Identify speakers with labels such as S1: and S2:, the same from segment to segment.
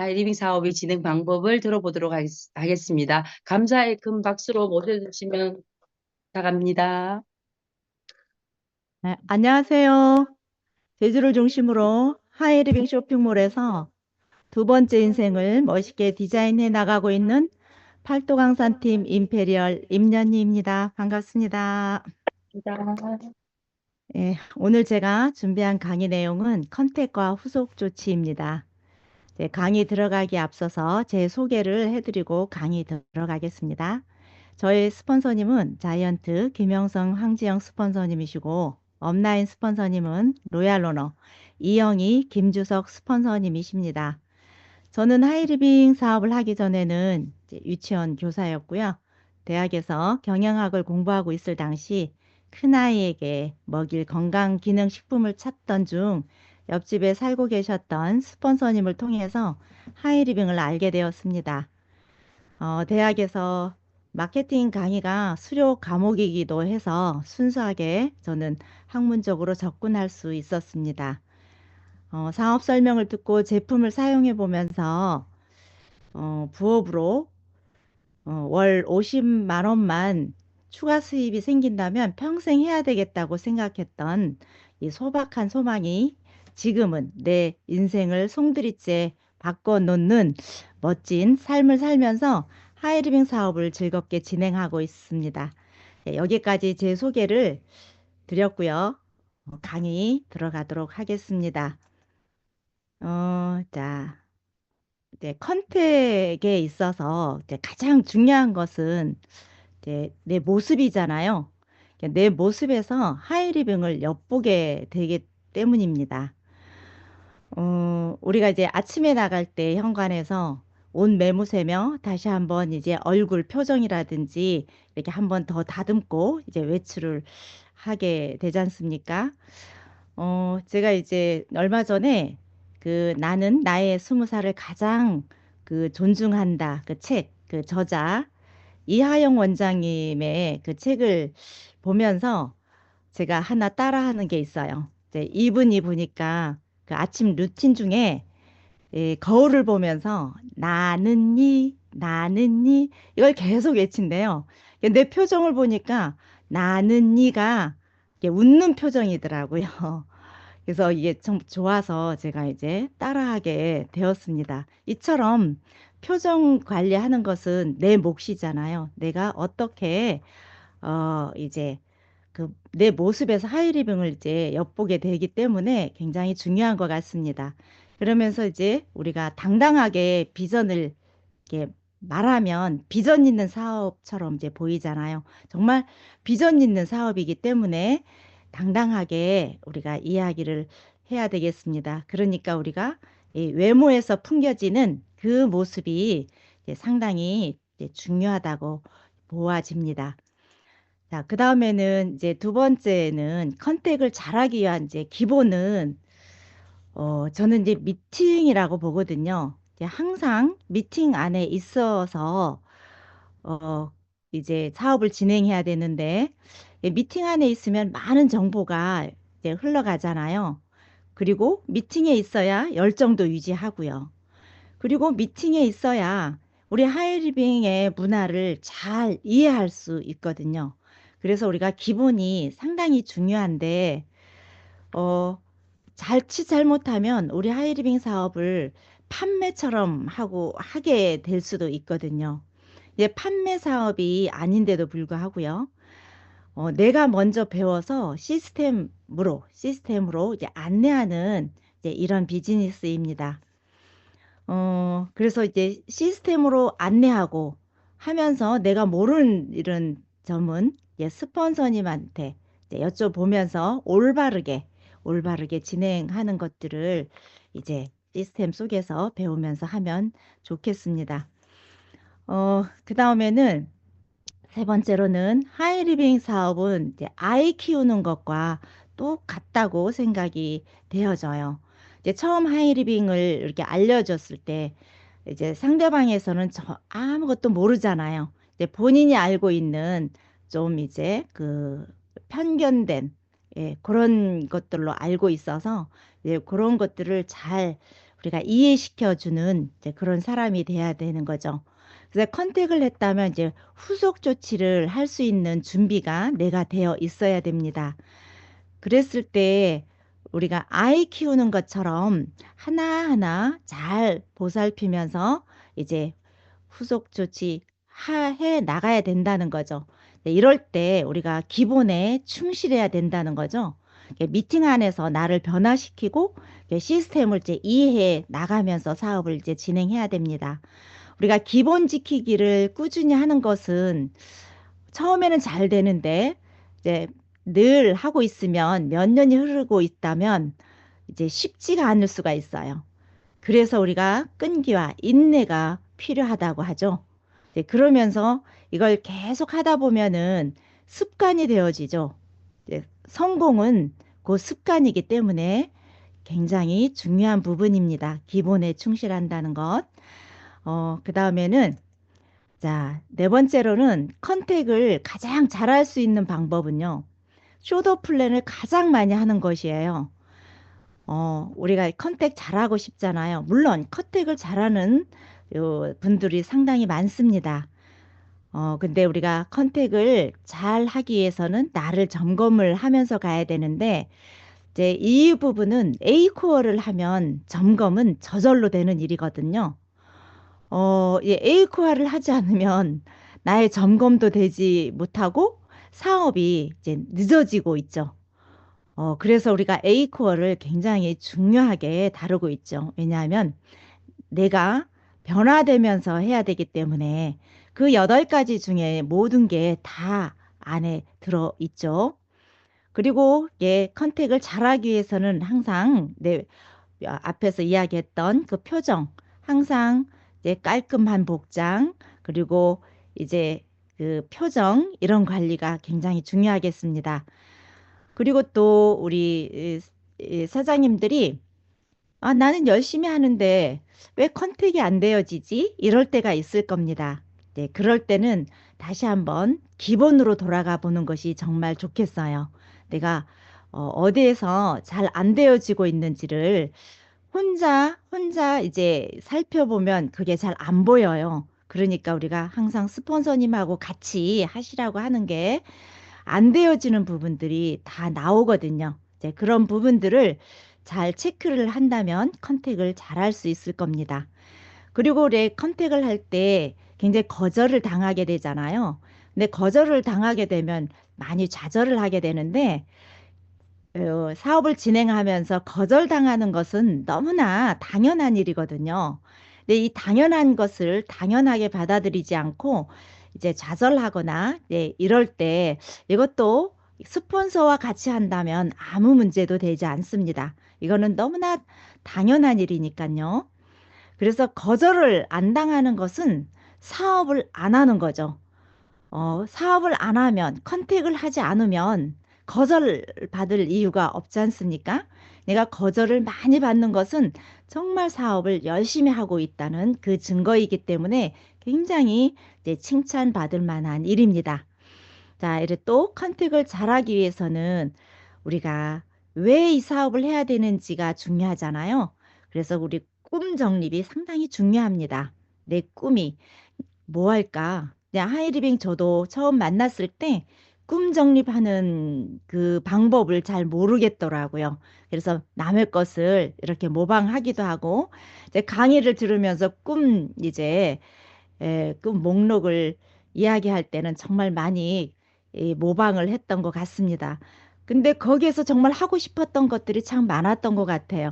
S1: 하이리빙 사업의 진행 방법을 들어보도록 하겠습니다. 감사의 큰 박수로 모셔주시면 감사합니다.
S2: 네, 안녕하세요. 제주를 중심으로 하이리빙 쇼핑몰에서 두 번째 인생을 멋있게 디자인해 나가고 있는 팔도강산팀 임페리얼 임연희입니다. 반갑습니다.
S1: 감사합니다.
S2: 예, 오늘 제가 준비한 강의 내용은 컨택과 후속 조치입니다. 강의 들어가기 앞서서 제 소개를 해드리고 강의 들어가겠습니다. 저희 스폰서님은 자이언트 김영성 황지영 스폰서님이시고 업라인 스폰서님은 로얄러너 이영희 김주석 스폰서님이십니다. 저는 하이리빙 사업을 하기 전에는 이제 유치원 교사였고요. 대학에서 경영학을 공부하고 있을 당시 큰아이에게 먹일 건강기능식품을 찾던 중 옆집에 살고 계셨던 스폰서님을 통해서 하이리빙을 알게 되었습니다. 대학에서 마케팅 강의가 수료 과목이기도 해서 순수하게 저는 학문적으로 접근할 수 있었습니다. 사업 설명을 듣고 제품을 사용해 보면서 부업으로 월 50만 원만 추가 수입이 생긴다면 평생 해야 되겠다고 생각했던 이 소박한 소망이 지금은 내 인생을 송두리째 바꿔놓는 멋진 삶을 살면서 하이리빙 사업을 즐겁게 진행하고 있습니다. 네, 여기까지 제 소개를 드렸고요. 강의 들어가도록 하겠습니다. 자, 이제 컨택에 있어서 이제 가장 중요한 것은 이제 내 모습이잖아요. 그러니까 내 모습에서 하이리빙을 엿보게 되기 때문입니다. 우리가 이제 아침에 나갈 때 현관에서 옷 매무새며 다시 한번 이제 얼굴 표정이라든지 이렇게 한번 더 다듬고 이제 외출을 하게 되지 않습니까? 제가 이제 얼마 전에 그 나는 나의 20살을 가장 그 존중한다 그 책, 그 저자 이하영 원장님의 그 책을 보면서 제가 하나 따라하는 게 있어요. 이제 이분이 보니까 그 아침 루틴 중에 거울을 보면서 나는 니 이걸 계속 외친대요. 내 표정을 보니까 나는 니가 이렇게 웃는 표정이더라고요. 그래서 이게 참 좋아서 제가 이제 따라하게 되었습니다. 이처럼 표정 관리하는 것은 내 몫이잖아요. 내가 어떻게 이제 그 내 모습에서 하이리빙을 이제 엿보게 되기 때문에 굉장히 중요한 것 같습니다. 그러면서 이제 우리가 당당하게 비전을 이렇게 말하면 비전 있는 사업처럼 이제 보이잖아요. 정말 비전 있는 사업이기 때문에 당당하게 우리가 이야기를 해야 되겠습니다. 그러니까 우리가 이 외모에서 풍겨지는 그 모습이 이제 상당히 이제 중요하다고 보아집니다. 자, 그 다음에는 이제 두 번째는 컨택을 잘하기 위한 이제 기본은 저는 이제 미팅이라고 보거든요. 이제 항상 미팅 안에 있어서 어, 이제 사업을 진행해야 되는데 미팅 안에 있으면 많은 정보가 이제 흘러가잖아요. 그리고 미팅에 있어야 열정도 유지하고요. 그리고 미팅에 있어야 우리 하이리빙의 문화를 잘 이해할 수 있거든요. 그래서 우리가 기본이 상당히 중요한데, 어, 잘치 잘못하면 우리 하이리빙 사업을 판매처럼 하게 될 수도 있거든요. 이제 판매 사업이 아닌데도 불구하고요. 내가 먼저 배워서 시스템으로 이제 안내하는 이제 이런 비즈니스입니다. 그래서 이제 시스템으로 안내하고 하면서 내가 모르는 이런 점은 이제 스폰서님한테 이제 여쭤보면서 올바르게 진행하는 것들을 이제 시스템 속에서 배우면서 하면 좋겠습니다. 그 다음에는 세 번째로는 하이리빙 사업은 이제 아이 키우는 것과 똑같다고 생각이 되어져요. 이제 처음 하이리빙을 이렇게 알려줬을 때 이제 상대방에서는 아무것도 모르잖아요. 이제 본인이 알고 있는 좀 이제 그 편견된 그런 것들로 알고 있어서 그런 것들을 잘 우리가 이해시켜주는 이제 그런 사람이 돼야 되는 거죠. 그래서 컨택을 했다면 이제 후속 조치를 할 수 있는 준비가 내가 되어 있어야 됩니다. 그랬을 때 우리가 아이 키우는 것처럼 하나하나 잘 보살피면서 이제 후속 조치 해 나가야 된다는 거죠. 네, 이럴 때 우리가 기본에 충실해야 된다는 거죠. 미팅 안에서 나를 변화시키고 시스템을 이제 이해해 나가면서 사업을 이제 진행해야 됩니다. 우리가 기본 지키기를 꾸준히 하는 것은 처음에는 잘 되는데 이제 늘 하고 있으면 몇 년이 흐르고 있다면 이제 쉽지가 않을 수가 있어요. 그래서 우리가 끈기와 인내가 필요하다고 하죠. 네, 그러면서 이걸 계속 하다 보면은 습관이 되어지죠. 네, 성공은 그 습관이기 때문에 굉장히 중요한 부분입니다. 기본에 충실한다는 것. 그 다음에는 자, 네 번째로는 컨택을 가장 잘할 수 있는 방법은요. 쇼도 플랜을 가장 많이 하는 것이에요. 우리가 컨택 잘하고 싶잖아요. 물론 컨택을 잘하는 분들이 상당히 많습니다. 근데 우리가 컨택을 잘 하기 위해서는 나를 점검을 하면서 가야 되는데, 이제 이 부분은 A 코어를 하면 점검은 저절로 되는 일이거든요. 이 A 코어를 하지 않으면 나의 점검도 되지 못하고 사업이 이제 늦어지고 있죠. 그래서 우리가 A 코어를 굉장히 중요하게 다루고 있죠. 왜냐하면 내가 변화되면서 해야 되기 때문에 그 8가지 중에 모든 게 다 안에 들어 있죠. 그리고 컨택을 잘하기 위해서는 항상 내 앞에서 이야기했던 그 표정, 항상 이제 깔끔한 복장, 그리고 이제 그 표정, 이런 관리가 굉장히 중요하겠습니다. 그리고 또 우리 이 사장님들이 나는 열심히 하는데 왜 컨택이 안 되어지지? 이럴 때가 있을 겁니다. 네, 그럴 때는 다시 한번 기본으로 돌아가 보는 것이 정말 좋겠어요. 내가 어디에서 잘 안 되어지고 있는지를 혼자 이제 살펴보면 그게 잘 안 보여요. 그러니까 우리가 항상 스폰서님하고 같이 하시라고 하는 게 안 되어지는 부분들이 다 나오거든요. 이제 그런 부분들을 잘 체크를 한다면 컨택을 잘 할 수 있을 겁니다. 그리고 우리 컨택을 할 때 굉장히 거절을 당하게 되잖아요. 근데 거절을 당하게 되면 많이 좌절을 하게 되는데 사업을 진행하면서 거절당하는 것은 너무나 당연한 일이거든요. 근데 이 당연한 것을 당연하게 받아들이지 않고 이제 좌절하거나 이럴 때 이것도 스폰서와 같이 한다면 아무 문제도 되지 않습니다. 이거는 너무나 당연한 일이니까요. 그래서 거절을 안 당하는 것은 사업을 안 하는 거죠. 사업을 안 하면, 컨택을 하지 않으면 거절 받을 이유가 없지 않습니까? 내가 거절을 많이 받는 것은 정말 사업을 열심히 하고 있다는 그 증거이기 때문에 굉장히 이제 칭찬받을 만한 일입니다. 자, 이래 또 컨택을 잘하기 위해서는 우리가 왜 이 사업을 해야 되는지가 중요하잖아요. 그래서 우리 꿈 정립이 상당히 중요합니다. 내 꿈이 뭐 할까? 그냥 하이리빙 저도 처음 만났을 때 꿈 정립하는 그 방법을 잘 모르겠더라고요. 그래서 남의 것을 이렇게 모방하기도 하고, 이제 강의를 들으면서 꿈 목록을 이야기할 때는 정말 많이 모방을 했던 것 같습니다. 근데 거기에서 정말 하고 싶었던 것들이 참 많았던 것 같아요.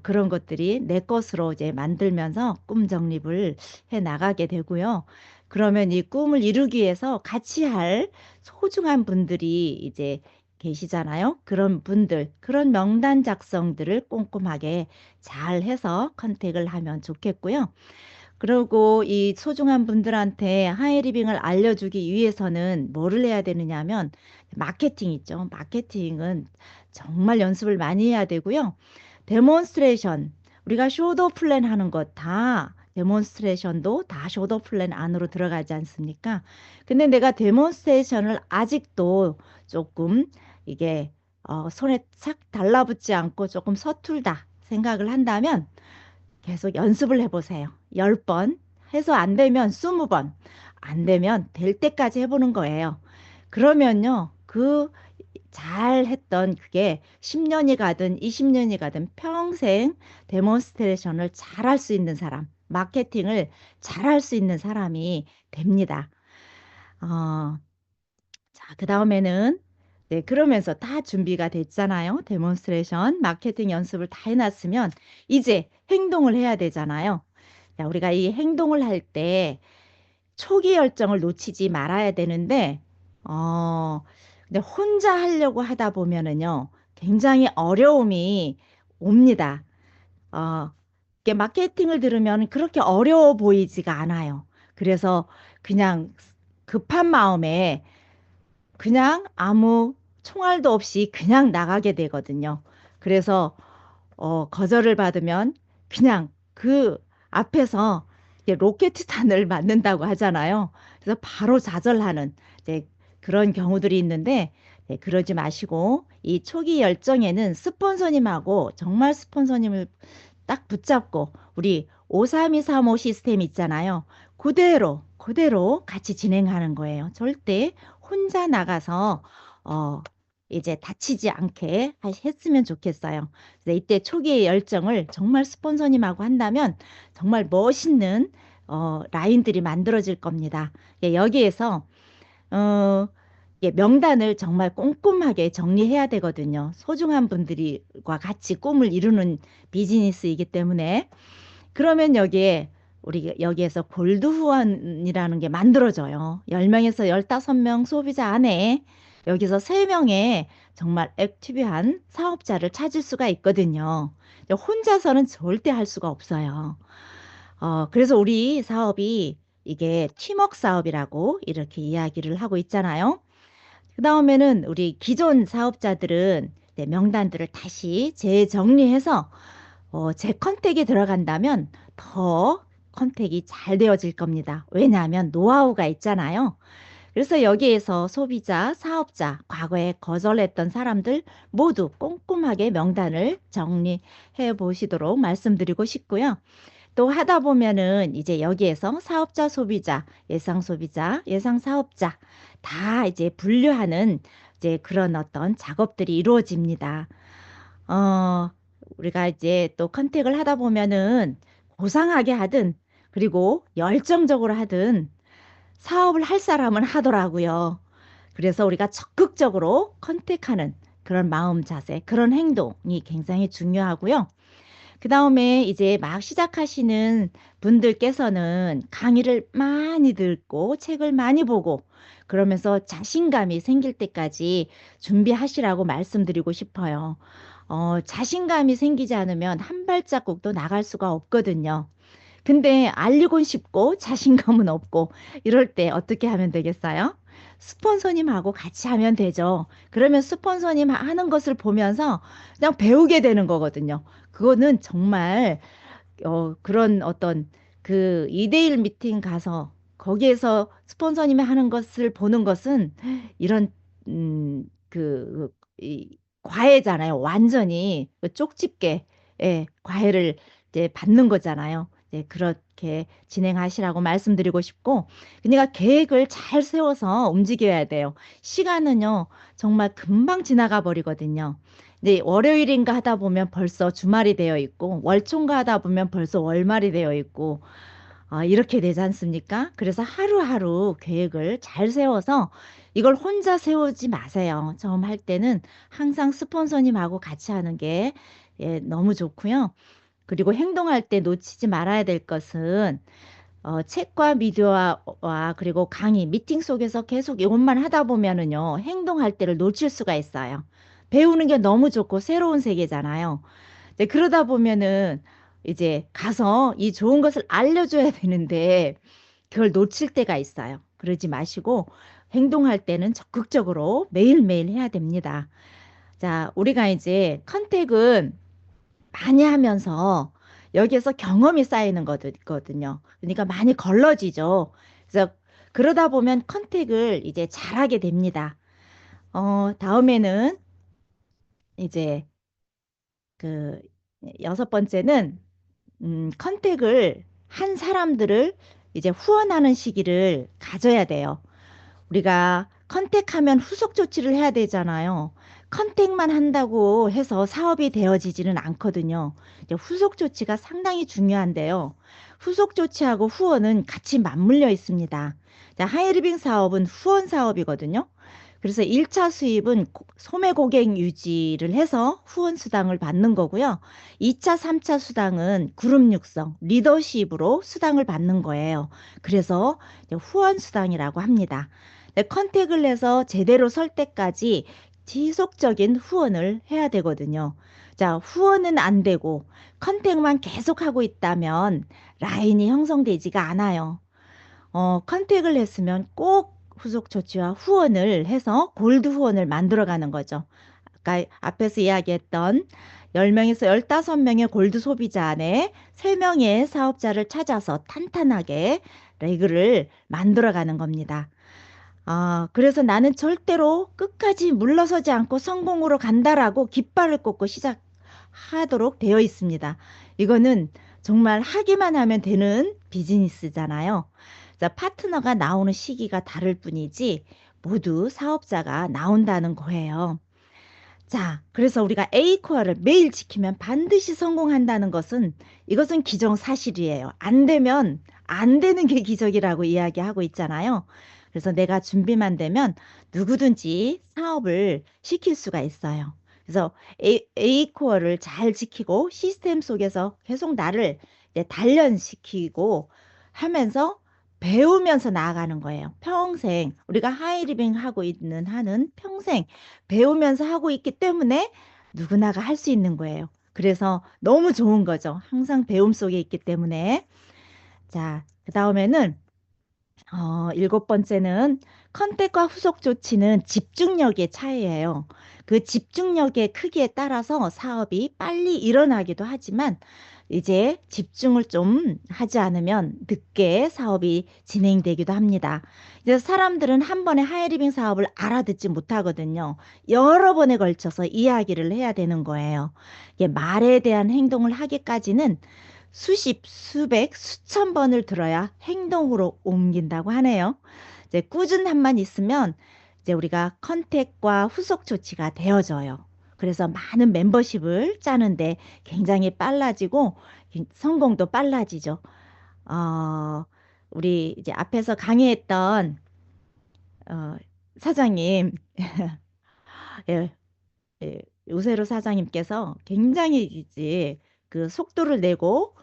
S2: 그런 것들이 내 것으로 이제 만들면서 꿈 정립을 해 나가게 되고요. 그러면 이 꿈을 이루기 위해서 같이 할 소중한 분들이 이제 계시잖아요. 그런 분들, 그런 명단 작성들을 꼼꼼하게 잘 해서 컨택을 하면 좋겠고요. 그리고 이 소중한 분들한테 하이리빙을 알려주기 위해서는 뭐를 해야 되느냐 하면 마케팅 있죠. 마케팅은 정말 연습을 많이 해야 되고요. 데몬스트레이션, 우리가 쇼도 플랜 하는 것 다 데몬스트레이션도 다 쇼도 플랜 안으로 들어가지 않습니까? 근데 내가 데몬스트레이션을 아직도 조금 이게 손에 착 달라붙지 않고 조금 서툴다 생각을 한다면 계속 연습을 해보세요. 10번 해서 안 되면 20번, 안 되면 될 때까지 해보는 거예요. 그러면요, 그 잘했던 그게 10년이 가든 20년이 가든 평생 데몬스트레이션을 잘할 수 있는 사람, 마케팅을 잘할 수 있는 사람이 됩니다. 어, 자, 그 다음에는 네, 그러면서 다 준비가 됐잖아요. 데몬스트레이션, 마케팅 연습을 다 해놨으면 이제 행동을 해야 되잖아요. 자, 우리가 이 행동을 할 때 초기 열정을 놓치지 말아야 되는데, 어, 근데 혼자 하려고 하다 보면은요, 굉장히 어려움이 옵니다. 어, 이게 마케팅을 들으면 그렇게 어려워 보이지가 않아요. 그래서 그냥 급한 마음에 그냥 아무 총알도 없이 그냥 나가게 되거든요. 그래서 거절을 받으면 그냥 그 앞에서 이제 로켓탄을 맞는다고 하잖아요. 그래서 바로 좌절하는 이제 그런 경우들이 있는데 네, 그러지 마시고 이 초기 열정에는 스폰서님하고 정말 스폰서님을 딱 붙잡고 우리 53235 시스템 있잖아요. 그대로 같이 진행하는 거예요. 절대 혼자 나가서 어, 이제 다치지 않게 했으면 좋겠어요. 그래서 이때 초기의 열정을 정말 스폰서님하고 한다면 정말 멋있는 라인들이 만들어질 겁니다. 예, 여기에서 어, 예, 명단을 정말 꼼꼼하게 정리해야 되거든요. 소중한 분들과 같이 꿈을 이루는 비즈니스이기 때문에 그러면 여기에 우리 여기에서 골드 후원이라는 게 만들어져요. 10명에서 15명 소비자 안에 여기서 3명의 정말 액티브한 사업자를 찾을 수가 있거든요. 혼자서는 절대 할 수가 없어요. 그래서 우리 사업이 이게 팀워크 사업이라고 이렇게 이야기를 하고 있잖아요. 그 다음에는 우리 기존 사업자들은 네, 명단들을 다시 재정리해서 제 컨택이 들어간다면 더 컨택이 잘 되어질 겁니다. 왜냐하면 노하우가 있잖아요. 그래서 여기에서 소비자, 사업자, 과거에 거절했던 사람들 모두 꼼꼼하게 명단을 정리해 보시도록 말씀드리고 싶고요. 또 하다 보면은 이제 여기에서 사업자, 소비자, 예상 소비자, 예상 사업자 다 이제 분류하는 이제 그런 어떤 작업들이 이루어집니다. 어, 우리가 이제 또 컨택을 하다 보면은 고상하게 하든 그리고 열정적으로 하든 사업을 할 사람은 하더라고요. 그래서 우리가 적극적으로 컨택하는 그런 마음 자세, 그런 행동이 굉장히 중요하고요. 그 다음에 이제 막 시작하시는 분들께서는 강의를 많이 듣고 책을 많이 보고 그러면서 자신감이 생길 때까지 준비하시라고 말씀드리고 싶어요. 자신감이 생기지 않으면 한 발자국도 나갈 수가 없거든요. 근데 알리곤 싶고 자신감은 없고 이럴 때 어떻게 하면 되겠어요? 스폰서님하고 같이 하면 되죠. 그러면 스폰서님 하는 것을 보면서 그냥 배우게 되는 거거든요. 그거는 정말 그런 어떤 그 2대1 미팅 가서 거기에서 스폰서님이 하는 것을 보는 것은 이런 이 과외잖아요. 완전히 그 쪽집게 과외를 이제 받는 거잖아요. 네, 그렇게 진행하시라고 말씀드리고 싶고, 그러니까 계획을 잘 세워서 움직여야 돼요. 시간은요, 정말 금방 지나가 버리거든요. 네, 월요일인가 하다 보면 벌써 주말이 되어 있고, 월초인가 하다 보면 벌써 월말이 되어 있고, 이렇게 되지 않습니까? 그래서 하루하루 계획을 잘 세워서 이걸 혼자 세우지 마세요. 처음 할 때는 항상 스폰서님하고 같이 하는 게 예, 너무 좋고요. 그리고 행동할 때 놓치지 말아야 될 것은 책과 미디어와 그리고 강의, 미팅 속에서 계속 이것만 하다 보면은요, 행동할 때를 놓칠 수가 있어요. 배우는 게 너무 좋고 새로운 세계잖아요. 네, 그러다 보면은 이제 가서 이 좋은 것을 알려줘야 되는데 그걸 놓칠 때가 있어요. 그러지 마시고 행동할 때는 적극적으로 매일매일 해야 됩니다. 자, 우리가 이제 컨택은 많이 하면서 여기에서 경험이 쌓이는 거거든요. 그러니까 많이 걸러지죠. 그래서 그러다 보면 컨택을 이제 잘하게 됩니다. 다음에는 이제 그 6번째는 컨택을 한 사람들을 이제 후원하는 시기를 가져야 돼요. 우리가 컨택하면 후속 조치를 해야 되잖아요. 컨택만 한다고 해서 사업이 되어지지는 않거든요. 이제 후속 조치가 상당히 중요한데요. 후속 조치하고 후원은 같이 맞물려 있습니다. 자, 하이리빙 사업은 후원 사업이거든요. 그래서 1차 수입은 소매 고객 유지를 해서 후원 수당을 받는 거고요. 2차, 3차 수당은 그룹 육성, 리더십으로 수당을 받는 거예요. 그래서 이제 후원 수당이라고 합니다. 네, 컨택을 해서 제대로 설 때까지 지속적인 후원을 해야 되거든요. 자, 후원은 안 되고 컨택만 계속하고 있다면 라인이 형성되지가 않아요. 컨택을 했으면 꼭 후속 조치와 후원을 해서 골드 후원을 만들어가는 거죠. 아까 앞에서 이야기했던 10명에서 15명의 골드 소비자 안에 3명의 사업자를 찾아서 탄탄하게 레그를 만들어가는 겁니다. 그래서 나는 절대로 끝까지 물러서지 않고 성공으로 간다라고 깃발을 꽂고 시작하도록 되어 있습니다. 이거는 정말 하기만 하면 되는 비즈니스잖아요. 자, 파트너가 나오는 시기가 다를 뿐이지 모두 사업자가 나온다는 거예요. 자, 그래서 우리가 A 코어를 매일 지키면 반드시 성공한다는 것은 이것은 기정사실이에요. 안 되면 안 되는 게 기적이라고 이야기하고 있잖아요. 그래서 내가 준비만 되면 누구든지 사업을 시킬 수가 있어요. 그래서 A 코어를 잘 지키고 시스템 속에서 계속 나를 이제 단련시키고 하면서 배우면서 나아가는 거예요. 평생 우리가 하이리빙 하고 있는 한은 평생 배우면서 하고 있기 때문에 누구나가 할 수 있는 거예요. 그래서 너무 좋은 거죠. 항상 배움 속에 있기 때문에. 자, 그 다음에는, 7번째는 컨택과 후속 조치는 집중력의 차이예요. 그 집중력의 크기에 따라서 사업이 빨리 일어나기도 하지만 이제 집중을 좀 하지 않으면 늦게 사업이 진행되기도 합니다. 이제 사람들은 한 번에 하이리빙 사업을 알아듣지 못하거든요. 여러 번에 걸쳐서 이야기를 해야 되는 거예요. 이게 말에 대한 행동을 하기까지는 수십, 수백, 수천 번을 들어야 행동으로 옮긴다고 하네요. 이제 꾸준함만 있으면 이제 우리가 컨택과 후속 조치가 되어져요. 그래서 많은 멤버십을 짜는데 굉장히 빨라지고 성공도 빨라지죠. 어, 우리 이제 앞에서 강의했던 어, 사장님, 예, 요세로 사장님께서 굉장히 이제 그 속도를 내고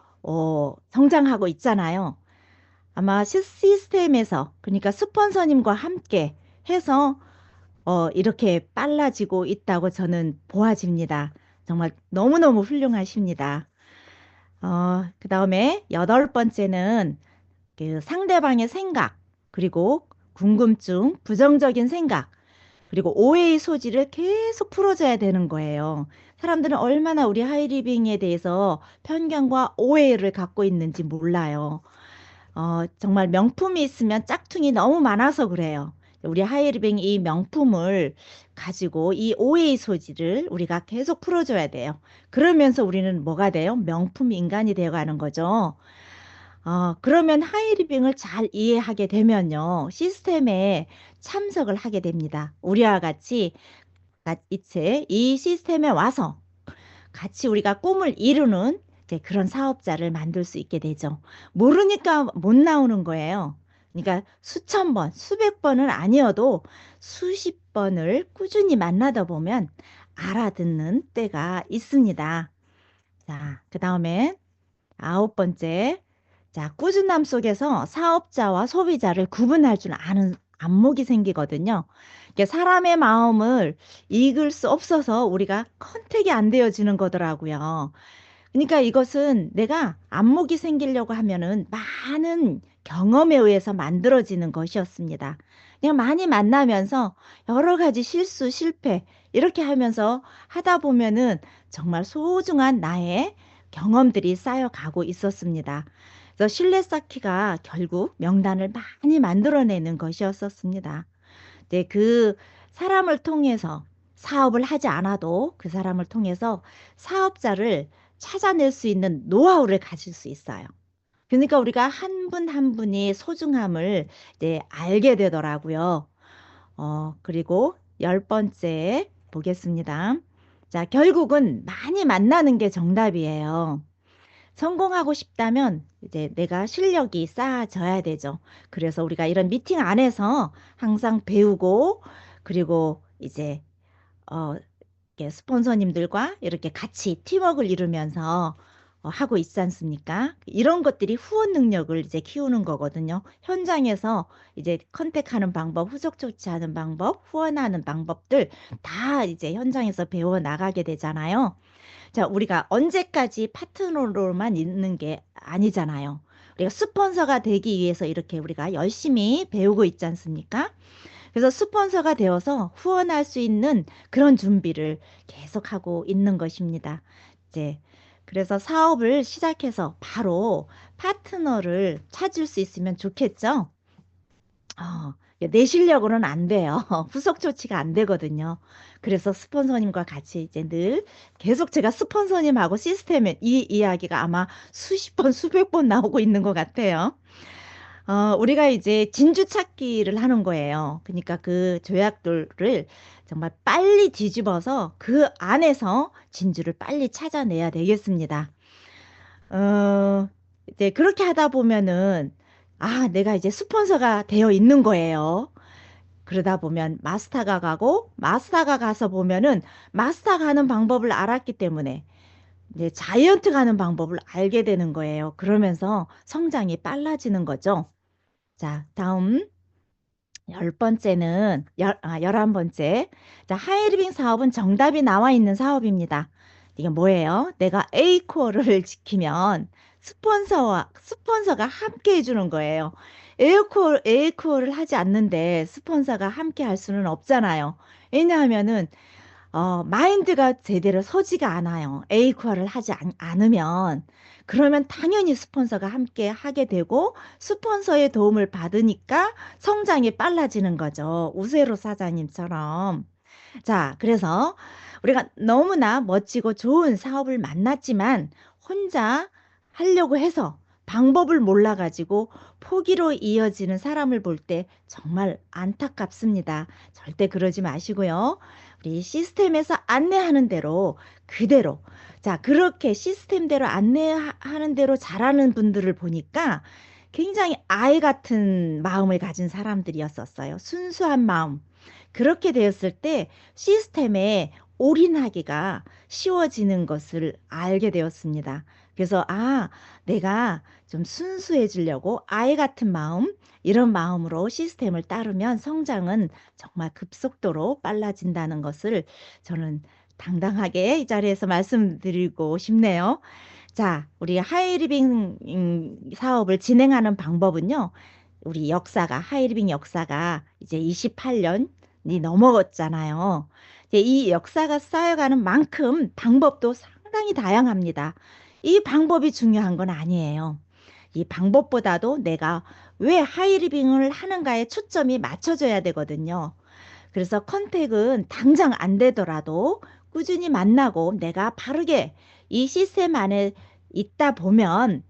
S2: 성장하고 있잖아요. 아마 시스템에서 그러니까 스폰서님과 함께 해서 이렇게 빨라지고 있다고 저는 보아집니다. 정말 너무너무 훌륭하십니다. 그 다음에 8번째는 그 상대방의 생각, 그리고 궁금증, 부정적인 생각, 그리고 오해의 소지를 계속 풀어줘야 되는 거예요. 사람들은 얼마나 우리 하이리빙에 대해서 편견과 오해를 갖고 있는지 몰라요. 정말 명품이 있으면 짝퉁이 너무 많아서 그래요. 우리 하이리빙 이 명품을 가지고 이 오해의 소지를 우리가 계속 풀어줘야 돼요. 그러면서 우리는 뭐가 돼요? 명품 인간이 되어가는 거죠. 그러면 하이리빙을 잘 이해하게 되면요. 시스템에 참석을 하게 됩니다. 우리와 같이 이체 이 시스템에 와서 같이 우리가 꿈을 이루는 이제 그런 사업자를 만들 수 있게 되죠. 모르니까 못 나오는 거예요. 그러니까 수천 번, 수백 번은 아니어도 수십 번을 꾸준히 만나다 보면 알아듣는 때가 있습니다. 자, 그 다음에 9번째. 자, 꾸준함 속에서 사업자와 소비자를 구분할 줄 아는 안목이 생기거든요. 이게 사람의 마음을 읽을 수 없어서 우리가 컨택이 안 되어지는 거더라고요. 그러니까 이것은 내가 안목이 생기려고 하면은 많은 경험에 의해서 만들어지는 것이었습니다. 그냥 많이 만나면서 여러 가지 실수, 실패 이렇게 하면서 하다 보면은 정말 소중한 나의 경험들이 쌓여가고 있었습니다. 그래서 신뢰 쌓기가 결국 명단을 많이 만들어내는 것이었었습니다. 네, 그 사람을 통해서 사업을 하지 않아도 그 사람을 통해서 사업자를 찾아낼 수 있는 노하우를 가질 수 있어요. 그러니까 우리가 한 분 한 분의 소중함을 이제 알게 되더라고요. 그리고 열 번째 보겠습니다. 자, 결국은 많이 만나는 게 정답이에요. 성공하고 싶다면 이제 내가 실력이 쌓아져야 되죠. 그래서 우리가 이런 미팅 안에서 항상 배우고, 그리고 이제 어, 이렇게 스폰서님들과 이렇게 같이 팀워크를 이루면서 하고 있지 않습니까? 이런 것들이 후원 능력을 이제 키우는 거거든요. 현장에서 이제 컨택하는 방법, 후속 조치하는 방법, 후원하는 방법들 다 이제 현장에서 배워 나가게 되잖아요. 자, 우리가 언제까지 파트너로만 있는 게 아니잖아요. 우리가 스폰서가 되기 위해서 이렇게 우리가 열심히 배우고 있지 않습니까? 그래서 스폰서가 되어서 후원할 수 있는 그런 준비를 계속하고 있는 것입니다. 이제 그래서 사업을 시작해서 바로 파트너를 찾을 수 있으면 좋겠죠? 내 실력으로는 안 돼요. 후속 조치가 안 되거든요. 그래서 스폰서님과 같이 이제 늘 계속 제가 스폰서님하고 시스템에 이 이야기가 아마 수십 번, 수백 번 나오고 있는 것 같아요. 우리가 이제 진주 찾기를 하는 거예요. 그러니까 그 조약돌을 정말 빨리 뒤집어서 그 안에서 진주를 빨리 찾아내야 되겠습니다. 어, 이제 그렇게 하다 보면은, 내가 이제 스폰서가 되어 있는 거예요. 그러다 보면 마스터가 가고, 마스터가 가서 보면은 마스터 가는 방법을 알았기 때문에 이제 자이언트 가는 방법을 알게 되는 거예요. 그러면서 성장이 빨라지는 거죠. 자, 다음 열 번째는 열한 번째. 자, 하이리빙 사업은 정답이 나와 있는 사업입니다. 이게 뭐예요? 내가 A 코어를 지키면 스폰서가 함께 해주는 거예요. A 코어를 하지 않는데 스폰서가 함께 할 수는 없잖아요. 왜냐하면은 마인드가 제대로 서지가 않아요. A과를 하지 않으면. 그러면 당연히 스폰서가 함께 하게 되고, 스폰서의 도움을 받으니까 성장이 빨라지는 거죠. 우세로 사장님처럼. 자, 그래서 우리가 너무나 멋지고 좋은 사업을 만났지만, 혼자 하려고 해서 방법을 몰라가지고 포기로 이어지는 사람을 볼 때 정말 안타깝습니다. 절대 그러지 마시고요. 우리 시스템에서 안내하는 대로 그대로 자 그렇게 시스템대로 안내하는 대로 잘하는 분들을 보니까 굉장히 아이 같은 마음을 가진 사람들이었었어요. 순수한 마음. 그렇게 되었을 때 시스템에 올인하기가 쉬워지는 것을 알게 되었습니다. 그래서 내가 좀 순수해지려고 아이 같은 마음, 이런 마음으로 시스템을 따르면 성장은 정말 급속도로 빨라진다는 것을 저는 당당하게 이 자리에서 말씀드리고 싶네요. 자, 우리 하이리빙 사업을 진행하는 방법은요. 우리 하이리빙 역사가 이제 28년이 넘어갔잖아요. 이제 이 역사가 쌓여가는 만큼 방법도 상당히 다양합니다. 이 방법이 중요한 건 아니에요. 이 방법보다도 내가 왜 하이리빙을 하는가에 초점이 맞춰져야 되거든요. 그래서 컨택은 당장 안 되더라도 꾸준히 만나고 내가 바르게 이 시스템 안에 있다 보면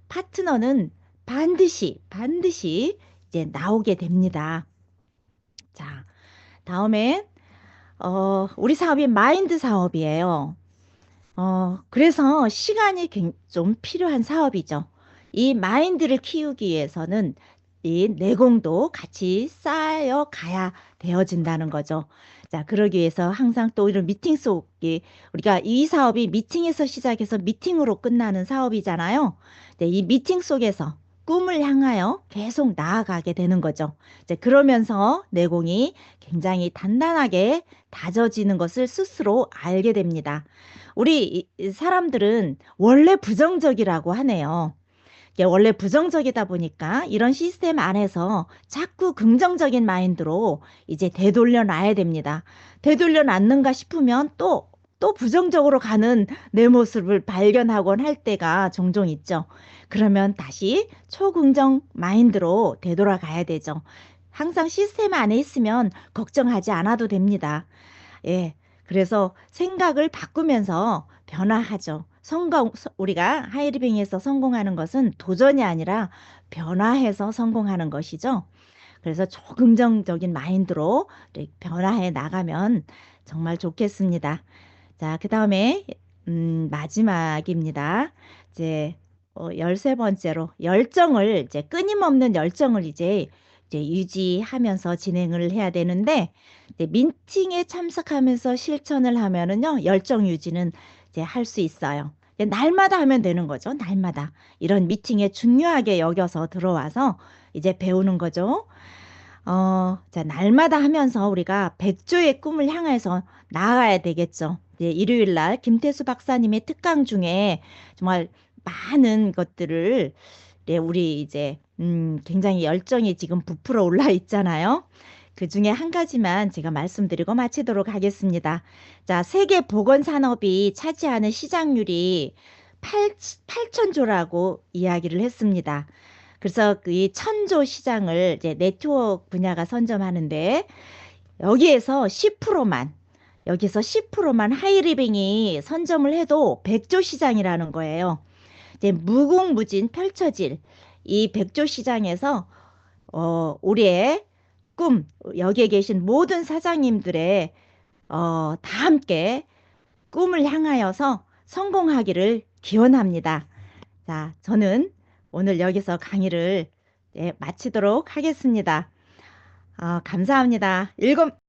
S2: 파트너는 반드시 이제 나오게 됩니다. 자, 다음에 우리 사업이 마인드 사업이에요. 그래서 시간이 좀 필요한 사업이죠. 이 마인드를 키우기 위해서는 이 내공도 같이 쌓여 가야 되어진다는 거죠. 자, 그러기 위해서 항상 또 이런 미팅 속에 우리가 이 사업이 미팅에서 시작해서 미팅으로 끝나는 사업이잖아요. 네, 이 미팅 속에서 꿈을 향하여 계속 나아가게 되는 거죠. 이제 그러면서 내공이 굉장히 단단하게 다져지는 것을 스스로 알게 됩니다. 우리 이 사람들은 원래 부정적이라고 하네요. 이게 원래 부정적이다 보니까 이런 시스템 안에서 자꾸 긍정적인 마인드로 이제 되돌려 놔야 됩니다. 되돌려 놨는가 싶으면 또 부정적으로 가는 내 모습을 발견하곤 할 때가 종종 있죠. 그러면 다시 초긍정 마인드로 되돌아가야 되죠. 항상 시스템 안에 있으면 걱정하지 않아도 됩니다. 예. 그래서 생각을 바꾸면서 변화하죠. 우리가 하이리빙에서 성공하는 것은 도전이 아니라 변화해서 성공하는 것이죠. 그래서 긍정적인 마인드로 이렇게 변화해 나가면 정말 좋겠습니다. 자, 그 다음에, 마지막입니다. 이제, 13번째로 이제 끊임없는 열정을 이제 유지하면서 진행을 해야 되는데, 이제 미팅에 참석하면서 실천을 하면은요, 열정 유지는 이제 할 수 있어요. 이제 날마다 하면 되는 거죠. 날마다. 이런 미팅에 중요하게 여겨서 들어와서 이제 배우는 거죠. 자, 날마다 하면서 우리가 백조의 꿈을 향해서 나아가야 되겠죠. 이제 일요일 날 김태수 박사님의 특강 중에 정말 많은 것들을 우리 이제 굉장히 열정이 지금 부풀어 올라 있잖아요. 그 중에 한 가지만 제가 말씀드리고 마치도록 하겠습니다. 자, 세계 보건 산업이 차지하는 시장률이 8천조라고 이야기를 했습니다. 그래서 그 이 천조 시장을 이제 네트워크 분야가 선점하는데 여기에서 10%만 여기서 10%만 하이리빙이 선점을 해도 100조 시장이라는 거예요. 이제 무궁무진 펼쳐질 이 100조 시장에서 우리의 꿈 여기에 계신 모든 사장님들의 다 함께 꿈을 향하여서 성공하기를 기원합니다. 자, 저는 오늘 여기서 강의를 마치도록 하겠습니다. 감사합니다.